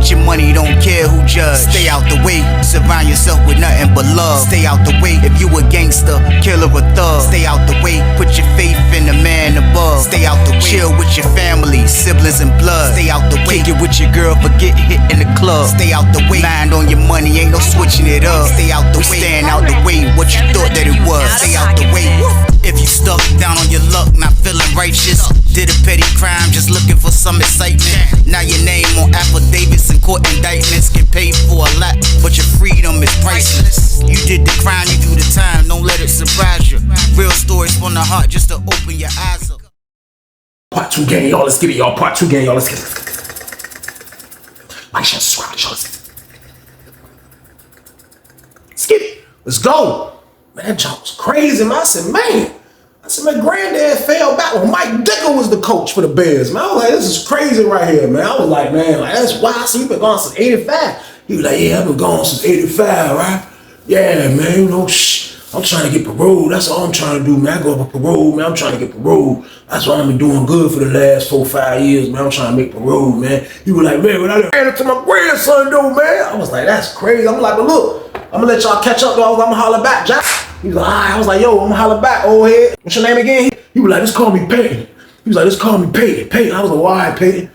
Get your money, don't care who judge. Stay out the way, surround yourself with nothing but love. Stay out the way, if you a gangster, killer or thug. Stay out the way, put your faith in the man above. Stay out the way, chill with your family, siblings and blood. Stay out the way, kick it with your girl, forget hit in the club. Stay out the way, mind on your money, ain't no switching it up. Stay out the way, stand out the way, what you thought that it was. Stay out the way. If you stuck down on your luck, not feeling righteous, did a petty crime, just looking for some excitement. Now your name on affidavits and court indictments, get paid for a lot, but your freedom is priceless. You did the crime, you do the time, don't let it surprise you. Real stories from the heart, just to open your eyes up. Part 2 gang, y'all, let's get it, y'all. Part 2 gang, y'all, let's get it. Like, share, subscribe, y'all, let's get it. Let's go. Man, that jump was crazy, man. I said, my granddad fell back when Mike Dicker was the coach for the Bears, man. I was like, this is crazy right here, man. I was like, man, like, that's why I see you been gone since 85. He was like, yeah, I've been gone since 85, right? Yeah, man, you know, I'm trying to get parole. That's all I'm trying to do, man. I go up for parole, man. I'm trying to get parole. That's why I've been doing good for the last 4-5 years, man. I'm trying to make parole, man. He was like, man, when I ran it to my grandson, though, man. I was like, that's crazy. I'm like, but look, I'm gonna let y'all catch up, though. I'm gonna holler back, Jack. He was like, all right. I was like, yo, I'm gonna holler back, old head. What's your name again? He was like, just call me Peyton. He was like, just call me Peyton. Peyton. I was like, why, Peyton? You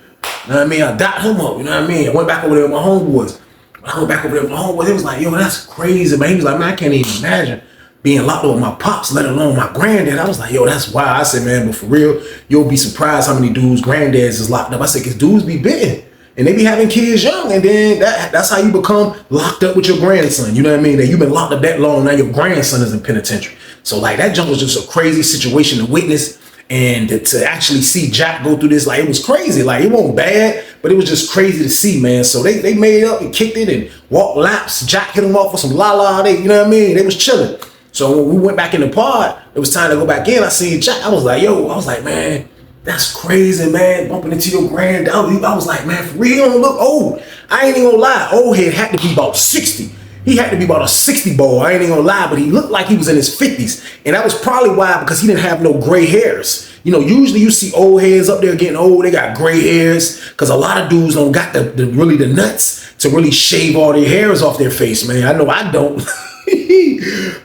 know what I mean? I dot him up, you know what I mean? I went back over there with my homeboys. When I went back over there with my homeboys, he was like, yo, that's crazy, man. He was like, man, I can't even imagine being locked up with my pops, let alone my granddad. I was like, yo, that's wild. I said, man, but for real, you'll be surprised how many dudes' granddads is locked up. I said, because dudes be bitten. And they be having kids young, and then that's how you become locked up with your grandson. You know what I mean? That you've been locked up that long, now your grandson is in penitentiary. So like that jump was just a crazy situation to witness, and to actually see Jack go through this, like it was crazy. Like it wasn't bad, but it was just crazy to see, man. So they made up and kicked it and walked laps. Jack hit him off with some la-la. You know what I mean? They was chilling. So when we went back in the pod, it was time to go back in. I seen Jack. I was like, man, that's crazy, man. Bumping into your granddad. I was like, man, for real, he don't look old. I ain't even gonna lie. Old head had to be about 60. He had to be about a 60 boy. I ain't even gonna lie, but he looked like he was in his 50s. And that was probably why, because he didn't have no gray hairs. You know, usually you see old heads up there getting old, they got gray hairs, because a lot of dudes don't got the nuts to really shave all their hairs off their face, man. I know I don't.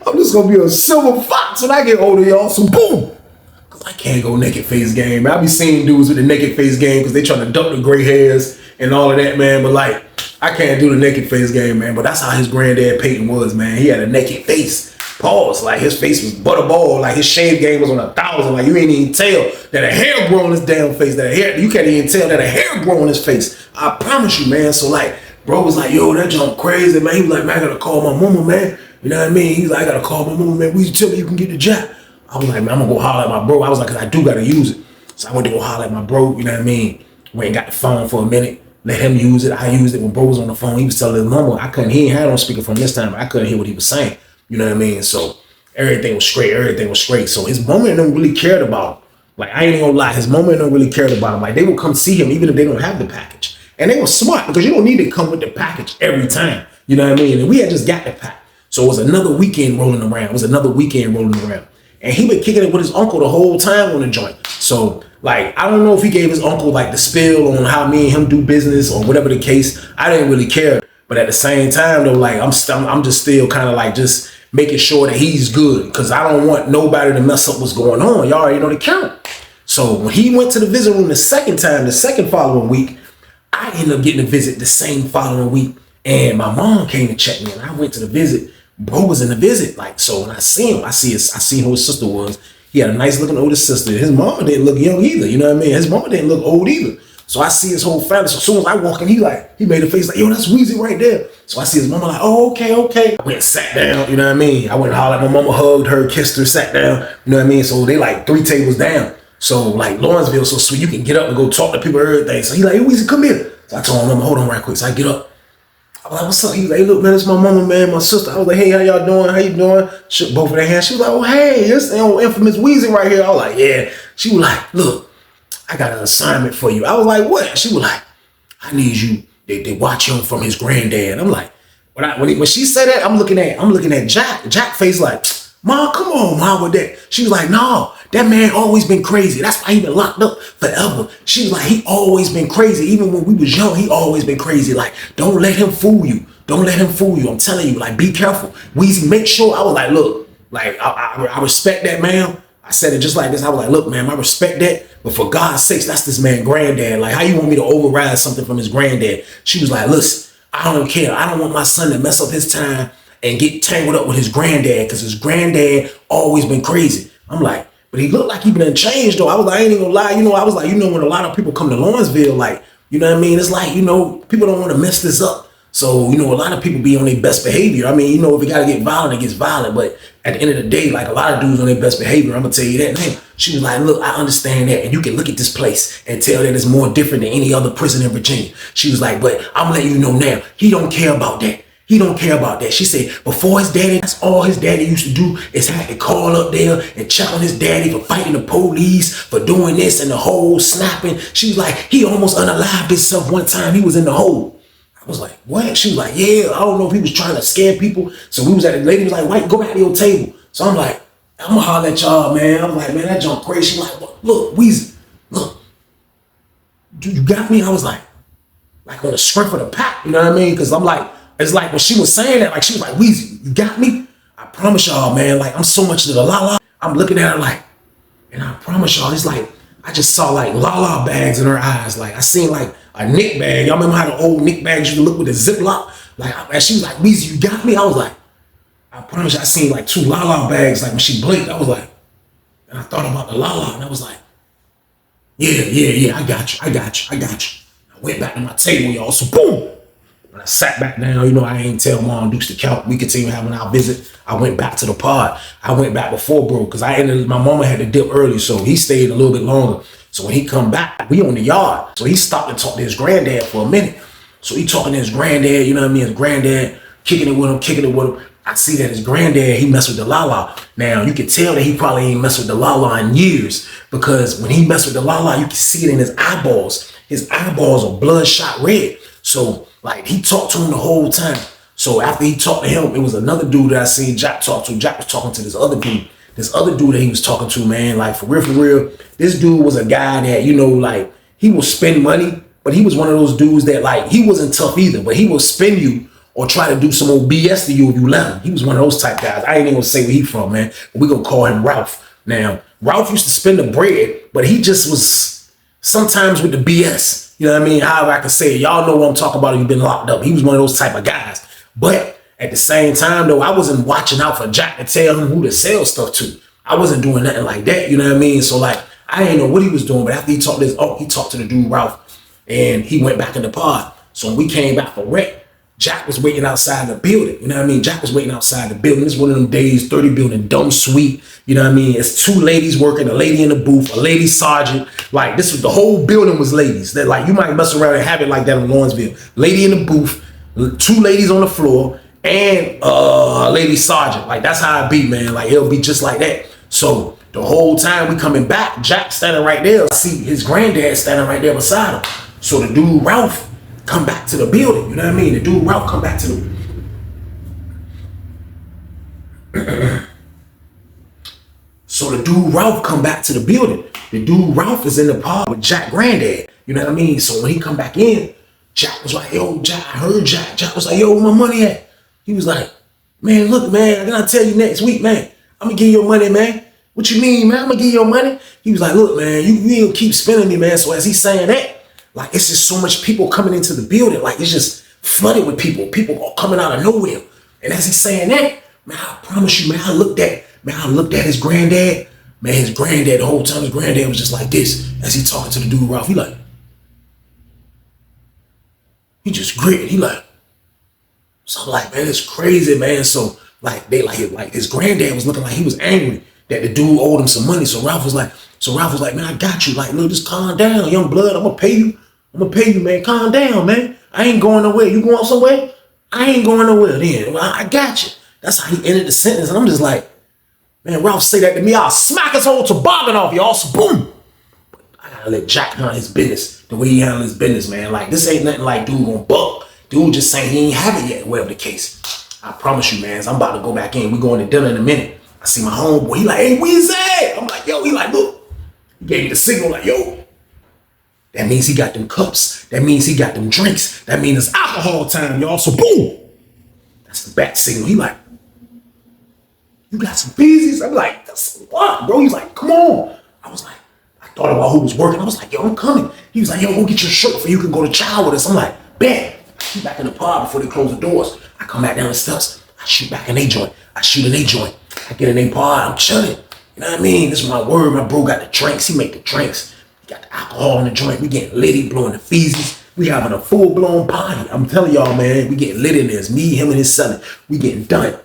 I'm just gonna be a silver fox when I get older, y'all. So boom. I can't go naked face game. I be seeing dudes with the naked face game because they trying to dump the gray hairs and all of that, man. But like, I can't do the naked face game, man. But that's how his granddad Peyton was, man. He had a naked face. Pause. Like his face was butterball. Like his shave game was on 1,000. Like you ain't even tell that a hair grew on his damn face. You can't even tell that a hair grew on his face. I promise you, man. So like, bro was like, yo, that jump crazy, man. He was like, man, I gotta call my mama, man. You know what I mean? He's like, I gotta call my mama, man. Will you tell me you can get the Jack? I was like, man, I'm gonna go holler at my bro. I was like, cause I do gotta use it. So I went to go holler at my bro, you know what I mean? Went and got the phone for a minute, let him use it. I used it when bro was on the phone. He was telling his mama, he ain't had on speakerphone this time, but I couldn't hear what he was saying. You know what I mean? So everything was straight. So his mama don't really cared about him. Like, I ain't gonna lie, his mama don't really cared about him. Like, they would come see him even if they don't have the package. And they were smart because you don't need to come with the package every time. You know what I mean? And we had just got the pack. So it was another weekend rolling around. And he been kicking it with his uncle the whole time on the joint. So, like, I don't know if he gave his uncle, like, the spill on how me and him do business or whatever the case. I didn't really care. But at the same time, though, like, I'm just still kind of, like, just making sure that he's good. Because I don't want nobody to mess up what's going on. Y'all already know the count. So, when he went to the visit room the second following week, I ended up getting a visit the same following week. And my mom came to check me. And I went to the visit. Bro was in the visit, like, so when I see him, I seen who his sister was. He had a nice looking older sister. His mama didn't look young either, you know what I mean? His mama didn't look old either. So I see his whole family. So as soon as I walk in, he made a face like, yo, that's Weezy right there. So I see his mama like, oh, okay. I went and sat down, you know what I mean? I went and hollered at my mama, hugged her, kissed her, sat down, you know what I mean? So they like 3 tables down. So like Lawrenceville, so sweet, you can get up and go talk to people, everything. So he like, hey, Weezy, come here. So I told my mama, hold on right quick. So I get up. I was like, what's up? He was like, hey, look, man, it's my mama, man, my sister. I was like, hey, how y'all doing? How you doing? Shook both of their hands. She was like, oh, hey, it's infamous Weezy right here. I was like, yeah. She was like, look, I got an assignment for you. I was like, what? She was like, I need you. They watch him from his granddad. I'm like, when she said that, I'm looking at Jack. Jack face like, Mom, come on, Mom, with that. She was like, no, that man always been crazy. That's why he been locked up forever. She was like, he always been crazy. Even when we was young, he always been crazy. Like, don't let him fool you. Don't let him fool you. I'm telling you, like, be careful. Weezy, make sure. I was like, look, like, I respect that, ma'am. I said it just like this. I was like, look, ma'am, I respect that. But for God's sakes, that's this man's granddad. Like, how you want me to override something from his granddad? She was like, listen, I don't care. I don't want my son to mess up his time and get tangled up with his granddad because his granddad always been crazy. I'm like, but he looked like he been changed though. I was like, I ain't even gonna lie. I was like, when a lot of people come to Lawrenceville, like, you know what I mean? It's like, people don't want to mess this up. So, a lot of people be on their best behavior. I mean, if it got to get violent, it gets violent. But at the end of the day, like a lot of dudes on their best behavior, I'm going to tell you that. Man, she was like, look, I understand that. And you can look at this place and tell that it's more different than any other prison in Virginia. She was like, but I'm letting you know now, he don't care about that. He don't care about that. She said, before his daddy, that's all his daddy used to do is have to call up there and check on his daddy for fighting the police, for doing this and the whole snapping. She was like, he almost unalived himself one time. He was in the hole. I was like, what? She was like, yeah, I don't know if he was trying to scare people. So we was at the lady was like, White, go back to your table. So I'm like, I'm gonna holler at y'all, man. I'm like, man, that junk crazy. She like, look, Weezy, look, you got me? I was like on the strength of the pack, you know what I mean? Because I'm like, it's like when she was saying that, like she was like, Weezy, you got me? I promise y'all, man, like I'm so much to the la-la. I'm looking at her like, and I promise y'all, it's like, I just saw like la-la bags in her eyes. Like I seen like a Nick bag. Y'all remember how the old Nick bags used to look with the Ziploc? Like, and she was like, Weezy, you got me? I was like, I promise you, I seen like 2 la-la bags. Like when she blinked, I was like, and I thought about the la-la and I was like, yeah, I got you. I went back to my table, y'all, so boom. When I sat back down, I ain't tell Mom Dukes to count. We continue having our visit. I went back to the pod. I went back before bro, because my mama had to dip early, so he stayed a little bit longer. So when he come back, we on the yard. So he stopped and talked to his granddad for a minute. So he talking to his granddad, you know what I mean? His granddad kicking it with him. I see that his granddad, he messed with the Lala. Now, you can tell that he probably ain't messed with the Lala in years, because when he messed with the Lala, you can see it in his eyeballs. His eyeballs are bloodshot red. So, like, he talked to him the whole time. So after he talked to him, it was another dude that I seen Jack talk to. Jack was talking to this other dude. This other dude that he was talking to, man, like, for real, this dude was a guy that, like, he will spend money, but he was one of those dudes that, like, he wasn't tough either, but he will spend you or try to do some old BS to you if you let him. He was one of those type guys. I ain't even gonna say where he from, man, but we gonna call him Ralph. Now, Ralph used to spend the bread, but he just was sometimes with the BS. You know what I mean? However I can say it. Y'all know what I'm talking about if you've been locked up. He was one of those type of guys. But at the same time, though, I wasn't watching out for Jack to tell him who to sell stuff to. I wasn't doing nothing like that. You know what I mean? So, like, I didn't know what he was doing. But after he talked he talked to the dude, Ralph, and he went back in the pod. So when we came back for rent, Jack was waiting outside the building. You know what I mean? Jack was waiting outside the building. It's one of them days, 30 building, dumb sweet. You know what I mean? It's 2 ladies working, a lady in the booth, a lady sergeant. Like, this was the whole building was ladies. That, like, you might mess around and have it like that in Lawrenceville. Lady in the booth, 2 ladies on the floor, and a lady sergeant. Like, that's how it be, man. Like, it'll be just like that. So the whole time we coming back, Jack standing right there. I see his granddad standing right there beside him. So the dude, Ralph, come back to the building. You know what I mean? The dude, Ralph, come back to the... So the dude, Ralph, come back to the building. The dude, Ralph, is in the pod with Jack granddad. You know what I mean? So when he come back in, Jack was like, yo, Jack, I heard Jack. Jack was like, yo, where my money at? He was like, man, look, man, I gotta tell you next week, man. I'm gonna give you your money, man. What you mean, man? I'm gonna give you your money? He was like, look, man, you ain't gonna keep spending me, man. So as he's saying that, like, it's just so much people coming into the building. Like, it's just flooded with people. People are coming out of nowhere. And as he's saying that, man, I promise you, man, I looked at his granddad. Man, his granddad, the whole time, his granddad was just like this. As he talking to the dude, Ralph, he just gritted. He like, so I'm like, man, it's crazy, man. So, like, his granddad was looking like he was angry that the dude owed him some money. So Ralph was like, man, I got you. Like, look, just calm down, young blood. I'm gonna pay you, man. Calm down, man. I ain't going nowhere. You going somewhere? I ain't going nowhere then. Well, I got you. That's how he ended the sentence. And I'm just like, man, Ralph say that to me, I'll smack his whole toboggan off, y'all. So boom. But I gotta let Jack handle his business the way he handle his business, man. Like, this ain't nothing like dude gonna buck. Dude just saying he ain't have it yet, whatever the case. I promise you, man, I'm about to go back in. We going to dinner in a minute. I see my homeboy. He like, hey, Weezy. I'm like, yo. He like, look. He gave me the signal like, yo. That means he got them cups. That means he got them drinks. That means it's alcohol time, y'all. So boom. That's the bat signal. He like, you got some Beezies? I'm like, that's a lot, bro. He's like, come on. I was like, I thought about who was working. I was like, yo, I'm coming. He was like, yo, go get your shirt before you can go to chow with us. I'm like, bet. I shoot back in the pod before they close the doors. I come back down the steps. I shoot back in their joint. I shoot in their joint. I get in their pod. I'm chilling. You know what I mean? This is my word. My bro got the drinks. He make the drinks. He got the alcohol in the joint. We getting litty, blowing the feezies. We having a full-blown party. I'm telling y'all, man, we getting lit in there. It's me, him, and his son. We getting done.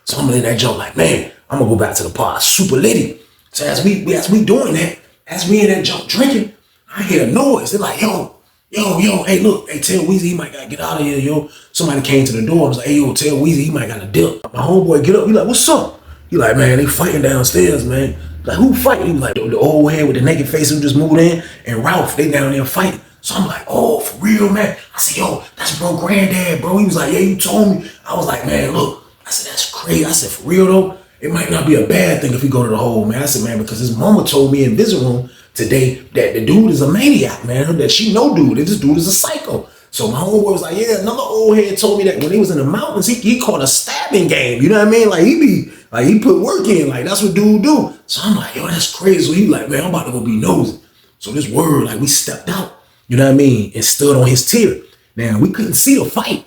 So I'm in that joint like, man, I'm gonna go back to the pod. Super litty. So as we doing that, as we in that joint drinking, I hear a noise. They're like, yo, hey, look, hey, tell Weezy he might gotta get out of here, yo. Somebody came to the door. I was like, hey, yo, tell Weezy he might gotta dip. My homeboy get up. He like, what's up? He like, man, they fighting downstairs, man. Like, who fighting? He was like, the old head with the naked face who just moved in, and Ralph, they down there fighting. So I'm like, oh, for real, man? I said, yo, that's bro granddad, bro. He was like, yeah, you told me. I was like, man, look. I said, that's crazy. I said, for real, though, it might not be a bad thing if we go to the hole, man. I said, man, because his mama told me in visit room today that the dude is a maniac, man. That she know dude. That this dude is a psycho. So my homeboy was like, yeah, another old head told me that when he was in the mountains, he caught a stabbing game. You know what I mean? Like, he put work in. Like, that's what dude do. So I'm like, yo, that's crazy. So he like, man, I'm about to go be nosy. So this word, like, we stepped out, you know what I mean, and stood on his tier. Now, we couldn't see the fight.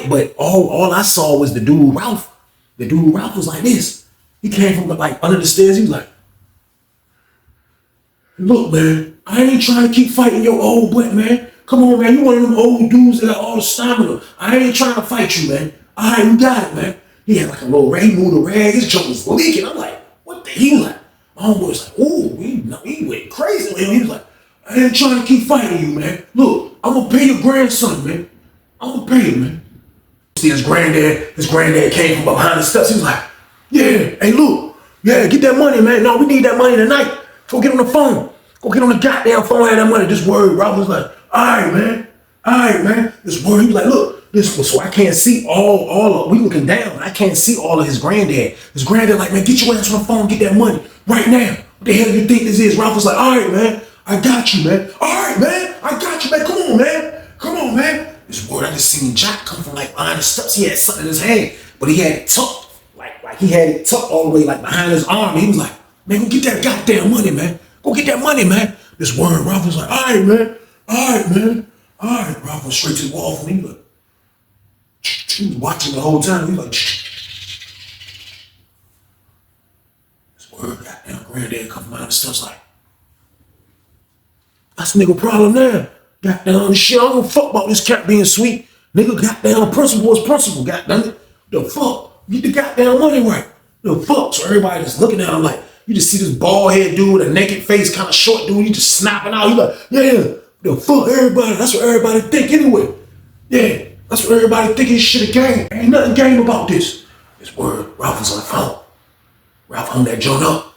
But all I saw was the dude Ralph. The dude Ralph was like this. He came from like under the stairs. He was like, look, man, I ain't trying to keep fighting your old butt, man. Come on, man. You one of them old dudes that got all the stamina. I ain't trying to fight you, man. All right, you got it, man. He had like a little rag, he moved the rag. His junk was leaking. I'm like, what the hell? Like, my homeboy was like, ooh, he went crazy with him. He was like, I ain't trying to keep fighting you, man. Look, I'm gonna pay your grandson, man. I'm gonna pay him, man. See his granddad came from behind the steps. He was like, yeah, hey, look, yeah, get that money, man. No, we need that money tonight. Go get on the phone. Go get on the goddamn phone, have that money. This word, Ralph was like, all right, man. This word, he was like, look, this was so I can't see all of, we looking down. I can't see all of his granddad. His granddad like, man, get your ass on the phone, get that money right now. What the hell do you think this is? Ralph was like, all right, man, I got you, man. All right, man, I got you, man. Come on, man. This word, I just seen Jack come from like behind the steps. He had something in his hand, but he had it tucked, like he had it tucked all the way like behind his arm. He was like, man, go get that goddamn money, man. Go get that money, man. This word, Ralph was like, all right, man. Ralph went straight to the wall for me. Like, he was watching the whole time. He was like, this word, goddamn granddad come behind the steps like, that's a nigga problem now. Goddamn shit, I don't give a fuck about this cat being sweet. Nigga, goddamn principle is principle, goddamn it. The fuck? Get the goddamn money right. The fuck? So everybody just looking at him like, you just see this bald head dude with a naked face, kind of short dude, he just snapping out. He like, yeah, the fuck everybody. That's what everybody think anyway. Yeah, that's what everybody think is shit a game. Ain't nothing game about this. This word, Ralph was on the phone. Ralph hung that joint up.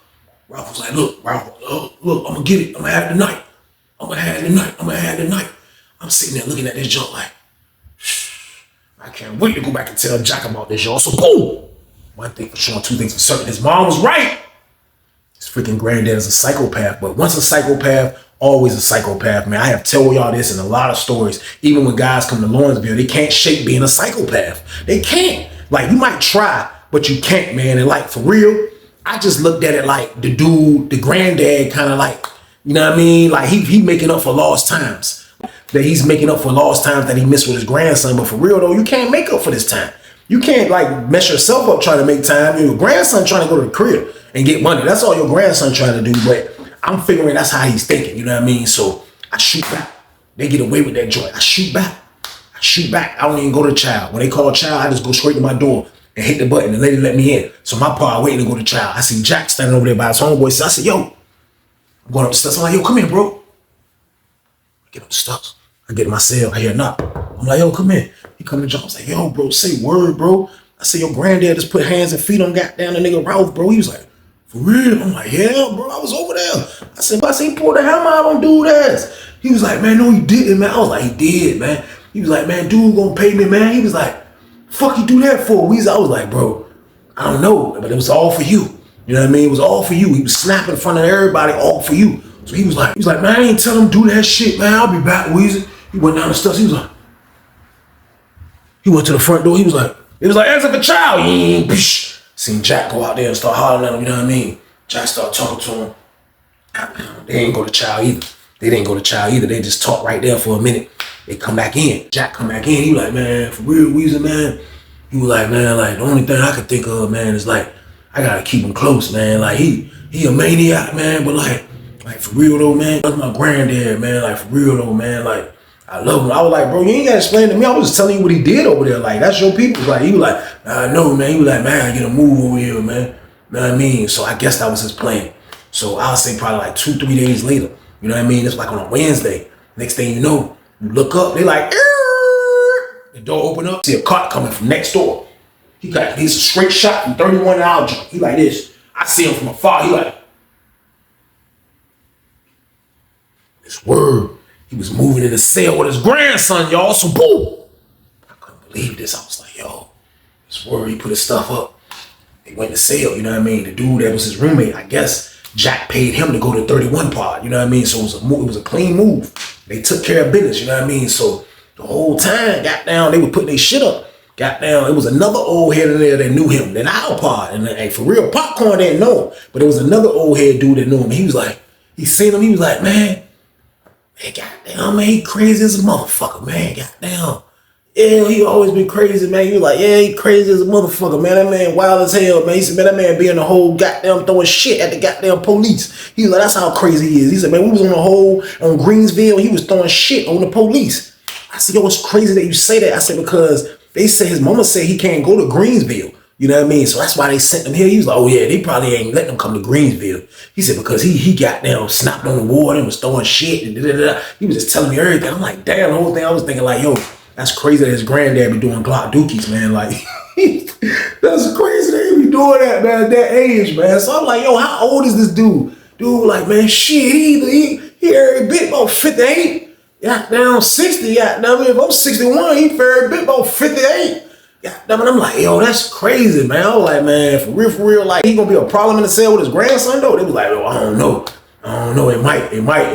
Ralph was like, look, look, I'm gonna get it. I'm gonna have it tonight. I'm gonna have it tonight. I'm sitting there looking at this joint like, I can't wait to go back and tell Jack about this, y'all. So boom! One thing for sure, two things for certain. His mom was right. His freaking granddad is a psychopath, but once a psychopath, always a psychopath, man. I have told y'all this in a lot of stories. Even when guys come to Lawrenceville, they can't shake being a psychopath. They can't. Like, you might try, but you can't, man. And like, for real, I just looked at it like the dude, the granddad, kind of like, you know what I mean? Like, he making up for lost times. That he's making up for lost times that he missed with his grandson. But for real, though, you can't make up for this time. You can't, like, mess yourself up trying to make time. Your grandson trying to go to the crib and get money. That's all your grandson trying to do. But I'm figuring that's how he's thinking, you know what I mean? So I shoot back. They get away with that joint. I shoot back. I don't even go to child. When they call child, I just go straight to my door and hit the button. The lady let me in. So my part waiting to go to child. I see Jack standing over there by his homeboy. So I said, yo, I'm going up the steps. I'm like, yo, come here, bro. I get up the steps. I get in my cell. I hear a knock. I'm like, yo, come in. He come to the job. I was like, yo, bro, say word, bro. I said, your granddad just put hands and feet on goddamn the nigga Ralph, bro. He was like, for real? I'm like, yeah, bro, I was over there. I said, he pulled the hammer out on dude's ass. He was like, man, no, he didn't, man. I was like, he did, man. He was like, man, dude gonna pay me, man. He was like, fuck you do that for? I was like, bro, I don't know, but it was all for you. You know what I mean? It was all for you. He was snapping in front of everybody, all for you. So he was like, man, I ain't tell him do that shit, man. I'll be back, Weezy. He went down the steps. He was like, he went to the front door. He was like, it was like, exit for child. Seen Jack go out there and start hollering at him, you know what I mean? Jack started talking to him. They didn't go to child either. They just talked right there for a minute. They come back in. Jack come back in. He was like, man, for real, Weezy, man. He was like, man, like, the only thing I could think of, man, is like, I gotta keep him close, man. Like, he a maniac, man, but like for real though, man, that's my granddad, man. Like, for real though, man, like, I love him. I was like, bro, you ain't gotta explain to me. I was just telling you what he did over there. Like, that's your people. Like, he was like, I know, man. He was like, man, I get a move over here, man. You know what I mean? So I guess that was his plan. So I'll say probably like 2-3 days later. You know what I mean? It's like on a Wednesday. Next thing you know, you look up, they like, the door open up, see a cart coming from next door. He's a straight shot from 31 out. He like this. I see him from afar. He like, this word. He was moving in the cell with his grandson, y'all. So boom. I couldn't believe this. I was like, yo, this word. He put his stuff up. They went to cell, you know what I mean? The dude that was his roommate, I guess Jack paid him to go to 31 pod, you know what I mean? So it was a clean move. They took care of business, you know what I mean? So the whole time, goddamn, they were putting their shit up. Goddamn, it was another old head in there that knew him, than our pod. And for real, Popcorn didn't know him. But it was another old head dude that knew him. He was like, he seen him, he was like, man, goddamn, man, he crazy as a motherfucker, man, goddamn. Yeah, he always been crazy, man. He was like, yeah, he crazy as a motherfucker, man. That man wild as hell, man. He said, man, that man be in the hole goddamn throwing shit at the goddamn police. He was like, that's how crazy he is. He said, man, we was on the hole on Greensville. He was throwing shit on the police. I said, yo, it's crazy that you say that. I said, because they said his mama said he can't go to Greensville. You know what I mean? So that's why they sent him here. He was like, oh yeah, they probably ain't letting him come to Greensville. He said, because he got down, snapped on the ward and was throwing shit. And He was just telling me everything. I'm like, damn, the whole thing. I was thinking like, yo, that's crazy that his granddad be doing Glock dookies, man. Like, that's crazy that he be doing that, man, at that age, man. So I'm like, yo, how old is this dude? Dude, like, man, shit, he every bit about 58. Goddamn 60, goddamn. If I'm 61, he every bit about 58. Goddamn, I'm like, yo, that's crazy, man. I was like, man, for real, like, he gonna be a problem in the cell with his grandson, though? They was like, oh, I don't know. It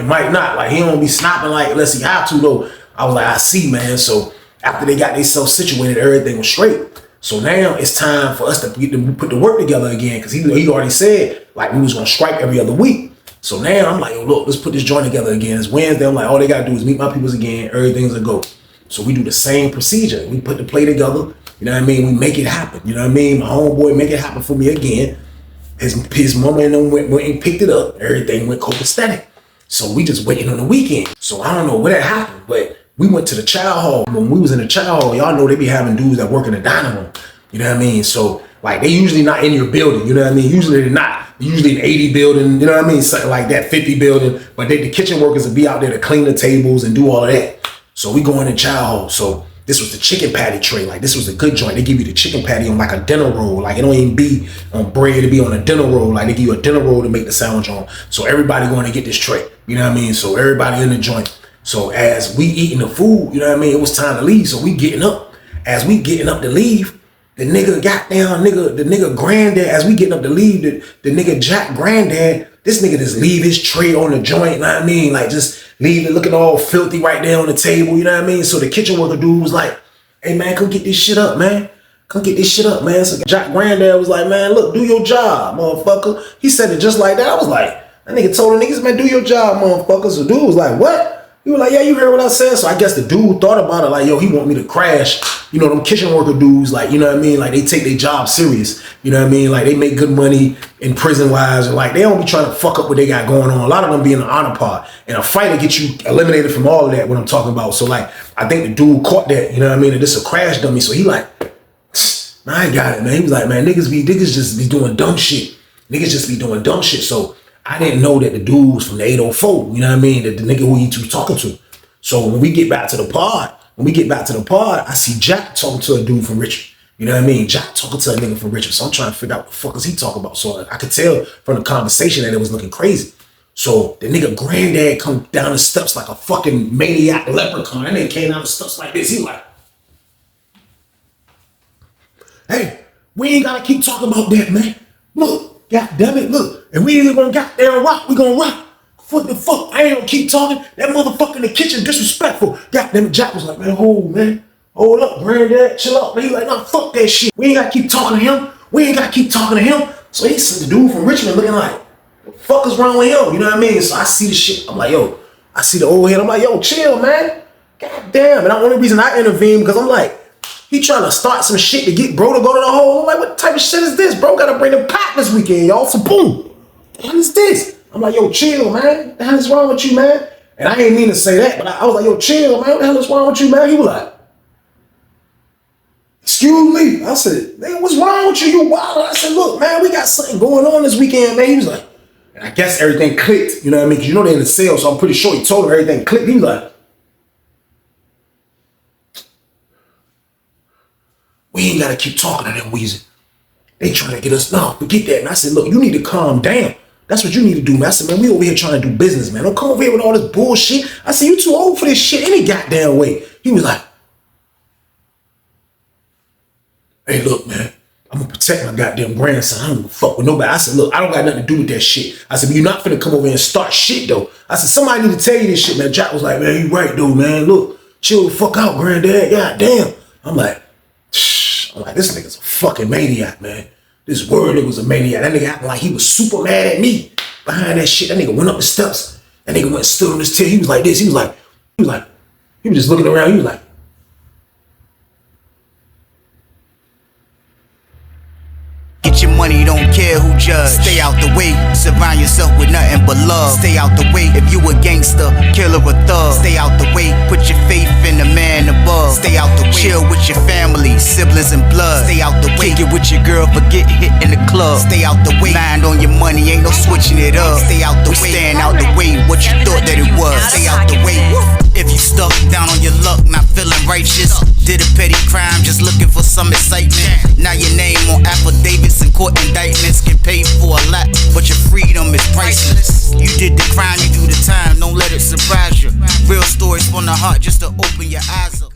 might not. Like, he don't be snapping like unless he have to, though. I was like, I see, man. So after they got themselves situated, everything was straight. So now it's time for us to put the work together again, because he already said, like, we was gonna strike every other week. So now I'm like, yo, look, let's put this joint together again. It's Wednesday. I'm like, all they gotta do is meet my peoples again. Everything's a go. So we do the same procedure. We put the play together. You know what I mean? We make it happen. You know what I mean? My homeboy make it happen for me again. His mama and them went and picked it up. Everything went copacetic. So we just waiting on the weekend. So I don't know where that happened, but we went to the child hall. When we was in the child hall, y'all know they be having dudes that work in the dining room. You know what I mean? So like they usually not in your building. You know what I mean? Usually they're not. Usually an 80 building, you know what I mean? Something like that, 50 building. But the kitchen workers will be out there to clean the tables and do all of that. So we go in the child hall. So this was the chicken patty tray. Like, this was a good joint. They give you the chicken patty on like a dinner roll. Like, it don't even be on bread. It be on a dinner roll. Like, they give you a dinner roll to make the sandwich on. So everybody going to get this tray. You know what I mean? So everybody in the joint. So as we eating the food, you know what I mean? It was time to leave. So we getting up. As we getting up to leave, the nigga granddad, as we getting up to leave, the nigga Jack granddad, this nigga just leave his tray on the joint, you know what I mean? Like, just leave it looking all filthy right there on the table, you know what I mean? So the kitchen worker dude was like, hey man, come get this shit up, man. Come get this shit up, man. So Jack granddad was like, man, look, do your job, motherfucker. He said it just like that. I was like, that nigga told the niggas, man, do your job, motherfucker. So dude was like, what? He was like, yeah, you heard what I said? So I guess the dude thought about it like, yo, he want me to crash. You know, them kitchen worker dudes, like, you know what I mean? Like, they take their job serious. You know what I mean? Like, they make good money in prison-wise. Or like, they don't be trying to fuck up what they got going on. A lot of them be in the honor part. And a fight to get you eliminated from all of that, what I'm talking about. So, like, I think the dude caught that, you know what I mean? And this a crash dummy. So he like, man, I got it, man. He was like, man, niggas just be doing dumb shit. Niggas just be doing dumb shit. So I didn't know that the dude was from the 804, you know what I mean? That the nigga who he was talking to. So when we get back to the pod, I see Jack talking to a dude from Richmond. You know what I mean? Jack talking to a nigga from Richmond. So I'm trying to figure out what the fuck is he talking about. So I could tell from the conversation that it was looking crazy. So the nigga granddad come down the steps like a fucking maniac leprechaun. That nigga came down the steps like this. He like, hey, We ain't gotta keep talking about that, man. Look, goddamn it, look. If we either gonna goddamn rock, we gonna rock. What the fuck? I ain't gonna keep talking. That motherfucker in the kitchen disrespectful. Goddamn it, Jack was like, man, hold up, granddad, chill up. Man, he like, nah, fuck that shit. We ain't gotta keep talking to him. We ain't gotta keep talking to him. So he sent the dude from Richmond looking like, what the fuck is wrong with him? You know what I mean? So I see the shit. I'm like, yo, I see the old head. I'm like, yo, chill, man. Goddamn. And the only reason I intervened because I'm like, he trying to start some shit to get bro to go to the hole. I'm like, what type of shit is this? Bro gotta bring the pot this weekend, y'all. So boom. What is this? I'm like, yo, chill, man. What the hell is wrong with you, man? And I ain't mean to say that, but I was like, yo, chill, man. What the hell is wrong with you, man? He was like, excuse me. I said, man, what's wrong with you? You wild? I said, look, man, we got something going on this weekend, man. He was like, and I guess everything clicked, you know what I mean? Because you know they're in the sale, so I'm pretty sure he told him everything clicked. He was like, we ain't gotta keep talking to them, Weezy. They trying to get us, no, forget that. And I said, look, you need to calm down. That's what you need to do, man. I said, man, we over here trying to do business, man. Don't come over here with all this bullshit. I said, you too old for this shit any goddamn way. He was like, hey, look, man, I'm gonna protect my goddamn grandson. I don't give a fuck with nobody. I said, look, I don't got nothing to do with that shit. I said, but you're not finna come over here and start shit, though. I said, somebody need to tell you this shit, man. Jack was like, man, you right, though, man. Look, chill the fuck out, granddad. Goddamn. I'm like, this nigga's a fucking maniac, man. This word nigga was a maniac. That nigga acting like he was super mad at me behind that shit. That nigga went up the steps. That nigga went and stood on his tail. He was like this. He was just looking around. He was like, Get your money, don't care who judge. Stay out the way, surround yourself with nothing but love. Stay out the way if you a gangster, killer or thug. Stay out the way, put your faith in the man above. Stay out the way, chill with your family, siblings and blood. Stay out the way, kick it with your girl, forget hit in the club. Stay out the way, mind on your money, ain't no switching it up. Stay out the way, stand out the way, what you thought that it was. Stay out the way, if you stuck down on your luck, not feeling righteous. Did a petty crime, just looking for some excitement. Now your name on affidavits and court indictments. Get paid for a lot, but your freedom is priceless. You did the crime, you do the time, don't let it surprise you. Real stories from the heart, just to open your eyes up.